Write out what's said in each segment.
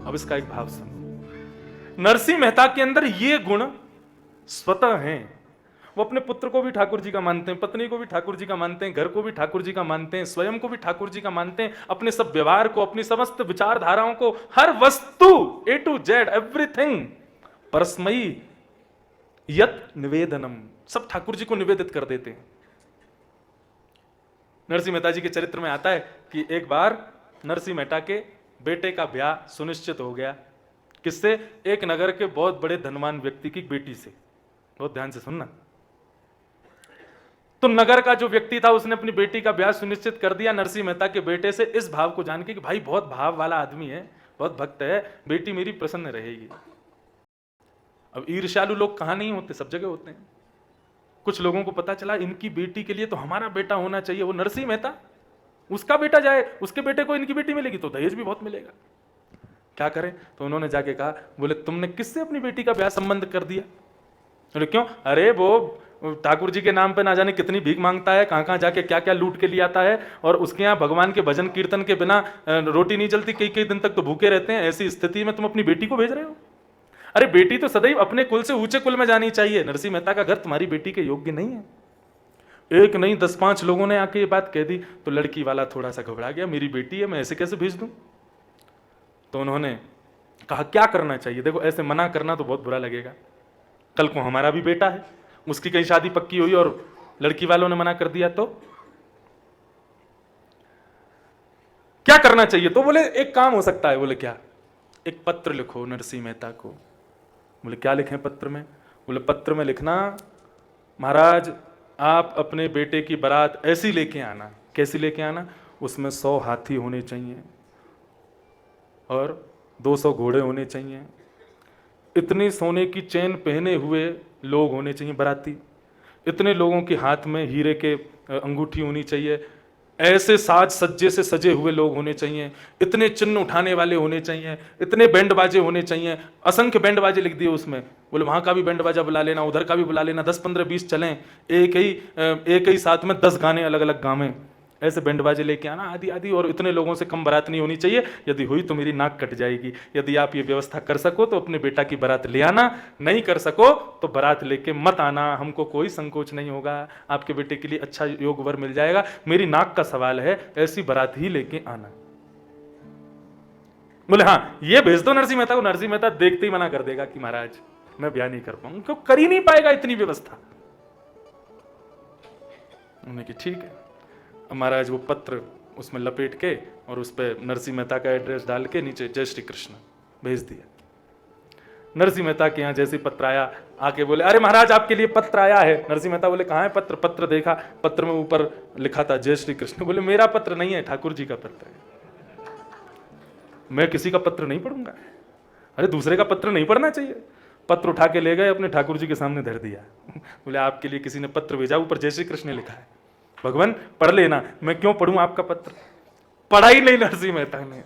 अब इसका एक भाव सुनो। नरसिंह मेहता के अंदर ये गुण स्वतः हैं। वो अपने पुत्र को भी ठाकुर जी का मानते हैं, पत्नी को भी ठाकुर जी का मानते हैं, घर को भी ठाकुर जी का मानते हैं, स्वयं को भी ठाकुर जी का मानते हैं, अपने सब व्यवहार को, अपनी समस्त विचारधाराओं को, हर वस्तु A to Z एवरीथिंग परस्मयी यत निवेदनम, सब ठाकुर जी को निवेदित कर देते हैं। नरसिंह मेहता जी के चरित्र में आता है कि एक बार नरसिंह मेहता के बेटे का ब्याह सुनिश्चित हो गया। किससे? एक नगर के बहुत बड़े धनवान व्यक्ति की बेटी से। बहुत ध्यान से सुनना। तो नगर का जो व्यक्ति था उसने अपनी बेटी का ब्याह सुनिश्चित कर दिया नरसिंह मेहता के बेटे से, इस भाव को जान के कि भाई बहुत भाव वाला आदमी है, बहुत भक्त है, बेटी मेरी प्रसन्न रहेगी। अब ईर्ष्यालु लोग कहां नहीं होते, सब जगह होते हैं। कुछ लोगों को पता चला इनकी बेटी के लिए तो हमारा बेटा होना चाहिए, वो नरसिंह मेहता, उसका बेटा जाए, उसके बेटे को इनकी बेटी मिलेगी तो दहेज भी बहुत मिलेगा, क्या करें? तो उन्होंने जाके कहा, बोले तुमने किससे अपनी बेटी का ब्याह संबंध कर दिया? बोले क्यों? अरे वो ठाकुर जी के नाम पे ना जाने कितनी भीख मांगता है, कहां कहां जाके क्या क्या लूट के लिए आता है, और उसके यहाँ भगवान के भजन कीर्तन के बिना रोटी नहीं जलती, कई कई दिन तक तो भूखे रहते हैं। ऐसी स्थिति में तुम अपनी बेटी को भेज रहे हो? अरे बेटी तो सदैव अपने कुल से ऊंचे कुल में जानी चाहिए। नरसिंह मेहता का घर तुम्हारी बेटी के योग्य नहीं है। एक नहीं 10-5 लोगों ने आके ये बात कह दी तो लड़की वाला थोड़ा सा घबरा गया, मेरी बेटी है, मैं ऐसे कैसे भेज दूं? तो उन्होंने कहा क्या करना चाहिए? देखो ऐसे मना करना तो बहुत बुरा लगेगा, कल को हमारा भी बेटा है, उसकी कहीं शादी पक्की हुई और लड़की वालों ने मना कर दिया तो क्या करना चाहिए? तो बोले एक काम हो सकता है। बोले क्या? एक पत्र लिखो नरसिंह मेहता को। बोले क्या लिखें पत्र में? बोले पत्र में लिखना, महाराज आप अपने बेटे की बारात ऐसी लेके आना। कैसी लेके आना? उसमें 100 हाथी होने चाहिए और 200 घोड़े होने चाहिए, इतनी सोने की चेन पहने हुए लोग होने चाहिए बाराती, इतने लोगों के हाथ में हीरे के अंगूठी होनी चाहिए, ऐसे साज सज्जे से सजे हुए लोग होने चाहिए, इतने चिन्ह उठाने वाले होने चाहिए, इतने बैंड बाजे होने चाहिए। असंख्य बैंड बाजे लिख दिए उसमें। बोले वहां का भी बैंड बाजा बुला लेना, उधर का भी बुला लेना, 10 15 20 चलें, एक ही साथ में 10 गाने अलग अलग गावें, ऐसे बैंड बाजे लेके आना आदि आदि। और इतने लोगों से कम बारात नहीं होनी चाहिए, यदि हुई तो मेरी नाक कट जाएगी। यदि आप ये व्यवस्था कर सको तो अपने बेटा की बारात ले आना, नहीं कर सको तो बारात लेके मत आना, हमको कोई संकोच नहीं होगा, आपके बेटे के लिए अच्छा योग वर मिल जाएगा, मेरी नाक का सवाल है, ऐसी बारात ही लेके आना। बोले हाँ ये भेज दो नरसिंह मेहता को। नरसिंह मेहता देखते ही मना कर देगा कि महाराज मैं ब्याह नहीं कर पाऊंगा, क्यों? कर ही नहीं पाएगा इतनी व्यवस्था। उन्होंने कहा ठीक है। महाराज वो पत्र उसमें लपेट के और उस पर नरसिंह मेहता का एड्रेस डाल के नीचे जय श्री कृष्ण भेज दिया। नरसिंह मेहता के यहाँ जैसे पत्र आया, आके बोले अरे महाराज आपके लिए पत्र आया है। नरसिंह मेहता बोले कहाँ है पत्र? पत्र देखा, पत्र में ऊपर लिखा था जय श्री कृष्ण। बोले मेरा पत्र नहीं है, ठाकुर जी का पत्र है, मैं किसी का पत्र नहीं पढ़ूंगा। अरे दूसरे का पत्र नहीं पढ़ना चाहिए। पत्र उठा के ले गए, अपने ठाकुर जी के सामने धर दिया। बोले आपके लिए किसी ने पत्र भेजा, ऊपर जय श्री कृष्ण लिखा है, भगवान पढ़ लेना, मैं क्यों पढ़ूं आपका पत्र? पढ़ा ही नहीं नरसिंह मेहता ने।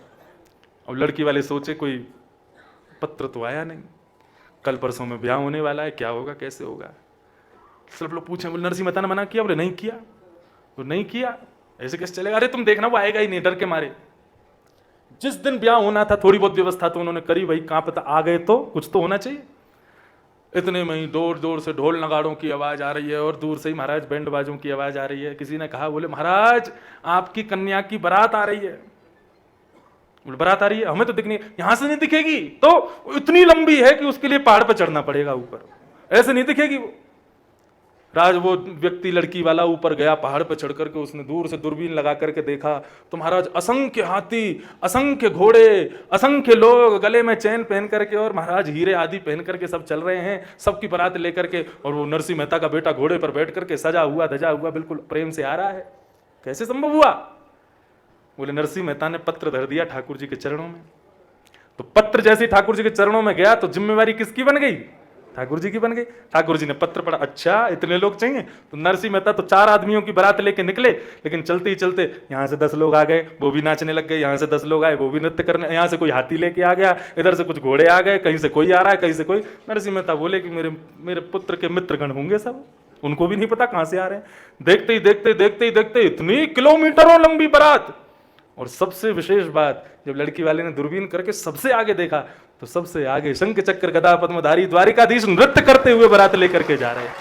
अब लड़की वाले सोचे कोई पत्र तो आया नहीं, कल परसों में ब्याह होने वाला है, क्या होगा कैसे होगा? सब लोग पूछे, बोले नरसिंह मेहता ने मना किया? बोले नहीं किया। तो नहीं किया ऐसे कैसे चलेगा? अरे तुम देखना वो आएगा ही नहीं, डर के मारे। जिस दिन ब्याह होना था थोड़ी बहुत व्यवस्था तो उन्होंने करी, भाई कहां पता आ गए तो कुछ तो होना चाहिए। इतने में ही दूर दूर से ढोल नगाड़ों की आवाज आ रही है और दूर से ही महाराज बैंड बाजों की आवाज आ रही है। किसी ने कहा, बोले महाराज आपकी कन्या की बारात आ रही है। बोले बारात आ रही है, हमें तो दिखनी, यहां से नहीं दिखेगी, तो इतनी लंबी है कि उसके लिए पहाड़ पर चढ़ना पड़ेगा ऊपर, ऐसे नहीं दिखेगी वो। राज वो व्यक्ति लड़की वाला ऊपर गया, पहाड़ पर चढ़ करके उसने दूर से दूरबीन लगा करके देखा तो महाराज असंख्य हाथी, असंख्य घोड़े, असंख्य लोग गले में चैन पहन करके और महाराज हीरे आदि पहन करके सब चल रहे हैं, सबकी बारात लेकर के। और वो नरसिंह मेहता का बेटा घोड़े पर बैठ करके सजा हुआ धजा हुआ बिल्कुल प्रेम से आ रहा है। कैसे संभव हुआ? बोले नरसिंह मेहता ने पत्र धर दिया ठाकुर जी के चरणों में। तो पत्र जैसे ठाकुर जी के चरणों में गया तो जिम्मेवारी किसकी बन गई? ठाकुर जी की बन गई। ठाकुर जी ने पत्र पढ़ा, अच्छा इतने लोग चाहिए। तो नरसिंह मेहता तो 4 आदमियों की बारात लेके निकले, लेकिन चलते ही चलते यहाँ से 10 लोग आ गए, वो भी नाचने लग गए, यहाँ से 10 लोग आए, वो भी नृत्य करने, यहाँ से कोई हाथी लेके आ गया, इधर से कुछ घोड़े आ गए, कहीं से कोई आ रहा है, कहीं से कोई। नरसिंह मेहता बोले कि मेरे पुत्र के मित्रगण होंगे सब, उनको भी नहीं पता कहां से आ रहे हैं। देखते ही देखते इतनी किलोमीटरों लंबी बारात, और सबसे विशेष बात, जब लड़की वाले ने दूरबीन करके सबसे आगे देखा तो सबसे आगे शंख चक्र गदा पद्मधारी द्वारिकाधीश नृत्य करते हुए बारात लेकर के जा रहे हैं।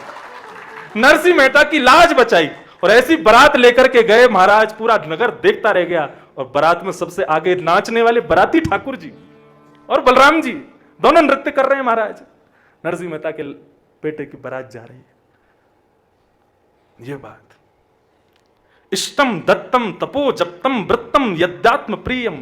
नरसिंह मेहता की लाज बचाई और ऐसी बारात लेकर के गए महाराज, पूरा नगर देखता रह गया। और बारात में सबसे आगे नाचने वाले बाराती ठाकुर जी और बलराम जी दोनों नृत्य कर रहे हैं महाराज। नरसिंह मेहता के बेटे की बारात जा रही है। ये बात, इष्टम दत्तम तपो जप्तम वृत्तम यद्यात्म प्रियम